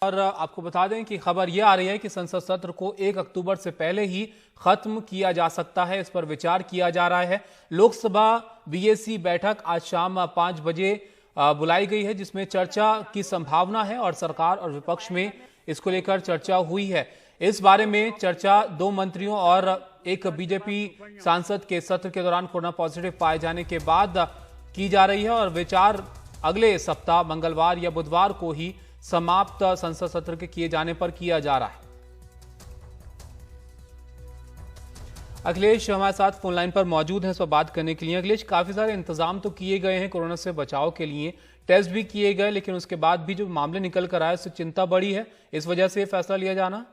और आपको बता दें कि खबर यह आ रही है कि संसद सत्र को 1 अक्टूबर से पहले ही खत्म किया जा सकता है। इस पर विचार किया जा रहा है। लोकसभा बीएसी बैठक आज शाम 5 बजे बुलाई गई है, जिसमें चर्चा की संभावना है और सरकार और विपक्ष में इसको लेकर चर्चा हुई है। इस बारे में चर्चा 2 मंत्रियों और एक बीजेपी सांसद के सत्र के दौरान कोरोना पॉजिटिव पाए जाने के बाद की जा रही है और विचार अगले सप्ताह मंगलवार या बुधवार को ही समाप्त संसद सत्र के किए जाने पर किया जा रहा है। अखिलेश हमारे साथ फोन लाइन पर मौजूद हैं इस पर बात करने के लिए। अखिलेश, काफी सारे इंतजाम तो किए गए हैं कोरोना से बचाव के लिए, टेस्ट भी किए गए, लेकिन उसके बाद भी जो मामले निकल कर आए उससे चिंता बढ़ी है। इस वजह से फैसला लिया जाना?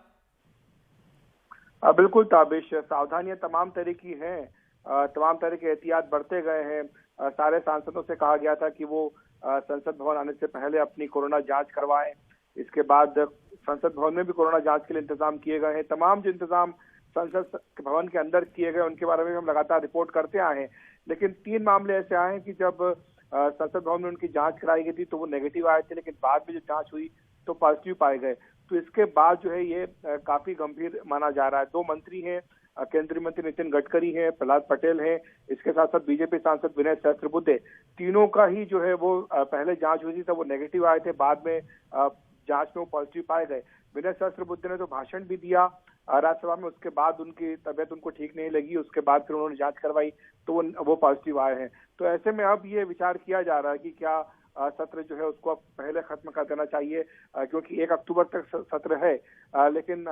बिल्कुल ताबिश, सावधानियां तमाम तरह की हैं, तमाम तरह के एहतियात बरते गए हैं। सारे सांसदों से कहा गया था कि वो संसद भवन आने से पहले अपनी कोरोना जांच करवाएं। इसके बाद संसद भवन में भी कोरोना जांच के लिए इंतजाम किए गए हैं। तमाम जो इंतजाम संसद भवन के अंदर किए गए उनके बारे में हम लगातार रिपोर्ट करते आए हैं, लेकिन 3 मामले ऐसे आए हैं कि जब संसद भवन में उनकी जांच कराई गई थी तो वो नेगेटिव आए थे, लेकिन बाद में जो जांच हुई तो पॉजिटिव पाए गए। तो इसके बाद जो है ये काफी गंभीर माना जा रहा है। 2 मंत्री हैं, केंद्रीय मंत्री नितिन गडकरी हैं, प्रहलाद पटेल हैं, इसके साथ साथ बीजेपी सांसद विनय सहस्त्रबुद्धे, तीनों का ही जो है वो पहले जांच हुई थी तब वो नेगेटिव आए थे, बाद में जांच में वो पॉजिटिव पाए गए। विनय सहस्त्रबुद्धे ने तो भाषण भी दिया राज्यसभा में, उसके बाद उनकी तबीयत उनको ठीक नहीं लगी, उसके बाद फिर उन्होंने जांच करवाई तो वो पॉजिटिव आए हैं। तो ऐसे में अब ये विचार किया जा रहा है कि क्या सत्र जो है उसको अब पहले खत्म कर देना चाहिए, क्योंकि 1 अक्टूबर तक सत्र है, लेकिन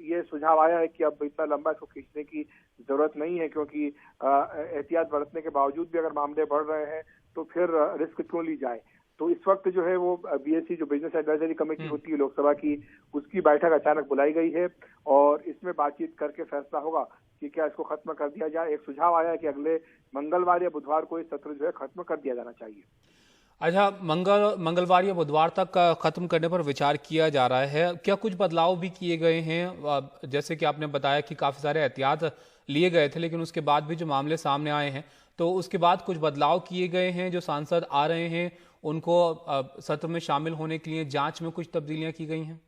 ये सुझाव आया है कि अब इतना लंबा इसको खींचने की जरूरत नहीं है, क्योंकि एहतियात बरतने के बावजूद भी अगर मामले बढ़ रहे हैं तो फिर रिस्क क्यों ली जाए। तो इस वक्त जो है वो बीएससी जो बिजनेस एडवाइजरी कमेटी होती है लोकसभा की, उसकी बैठक अचानक बुलाई गई है और इसमें बातचीत करके फैसला होगा कि क्या इसको खत्म कर दिया जाए। एक सुझाव आया है कि अगले मंगलवार या बुधवार को ये सत्र जो है खत्म कर दिया जाना चाहिए। अच्छा, मंगलवार या बुधवार तक खत्म करने पर विचार किया जा रहा है। क्या कुछ बदलाव भी किए गए हैं? जैसे कि आपने बताया कि काफी सारे एहतियात लिए गए थे, लेकिन उसके बाद भी जो मामले सामने आए हैं तो उसके बाद कुछ बदलाव किए गए हैं। जो सांसद आ रहे हैं उनको सत्र में शामिल होने के लिए जांच में कुछ तब्दीलियां की गई हैं?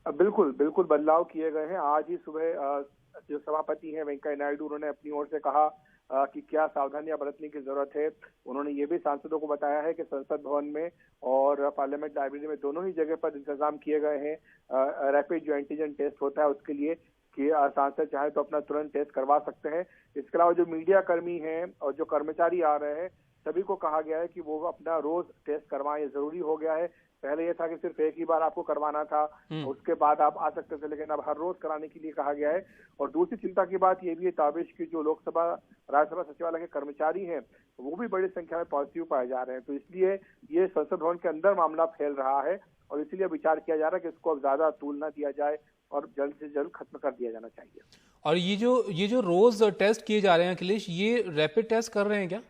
बिल्कुल बिल्कुल बदलाव किए गए हैं। आज ही सुबह जो सभापति हैं वेंकैया नायडू, उन्होंने अपनी ओर से कहा कि क्या सावधानियां बरतने की जरूरत है। उन्होंने ये भी सांसदों को बताया है कि संसद भवन में और पार्लियामेंट लाइब्रेरी में दोनों ही जगह पर इंतजाम किए गए हैं रैपिड जो एंटीजन टेस्ट होता है उसके लिए, कि सांसद चाहे तो अपना तुरंत टेस्ट करवा सकते हैं। इसके अलावा जो मीडिया कर्मी हैं और जो कर्मचारी आ रहे हैं सभी को कहा गया है कि वो अपना रोज टेस्ट करवाएं, ये जरूरी हो गया है। पहले ये था कि सिर्फ एक ही बार आपको करवाना था, उसके बाद आप आ सकते थे, लेकिन अब हर रोज कराने के लिए कहा गया है। और दूसरी चिंता की बात ये भी है ताबिश की, जो लोकसभा राज्यसभा सचिवालय के कर्मचारी हैं वो भी बड़ी संख्या में पॉजिटिव पाए जा रहे हैं। तो इसलिए ये संसद भवन के अंदर मामला फैल रहा है और इसीलिए विचार किया जा रहा है कि इसको अब ज्यादा तूल न दिया जाए और जल्द से जल्द खत्म कर दिया जाना चाहिए। और ये जो रोज टेस्ट किए जा रहे हैं अखिलेश, ये रैपिड टेस्ट कर रहे हैं क्या?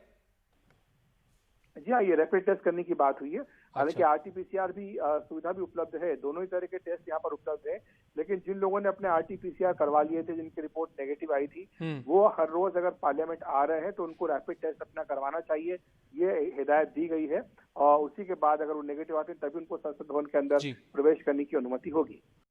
जी हाँ, ये रैपिड टेस्ट करने की बात हुई है। हालांकि आरटीपीसीआर भी सुविधा भी उपलब्ध है, दोनों ही तरह के टेस्ट यहाँ पर उपलब्ध है, लेकिन जिन लोगों ने अपने आरटीपीसीआर करवा लिए थे, जिनकी रिपोर्ट नेगेटिव आई थी, वो हर रोज अगर पार्लियामेंट आ रहे हैं तो उनको रैपिड टेस्ट अपना करवाना चाहिए, ये हिदायत दी गई है। और उसी के बाद अगर वो नेगेटिव आते हैं तभी उनको संसद भवन के अंदर प्रवेश करने की अनुमति होगी।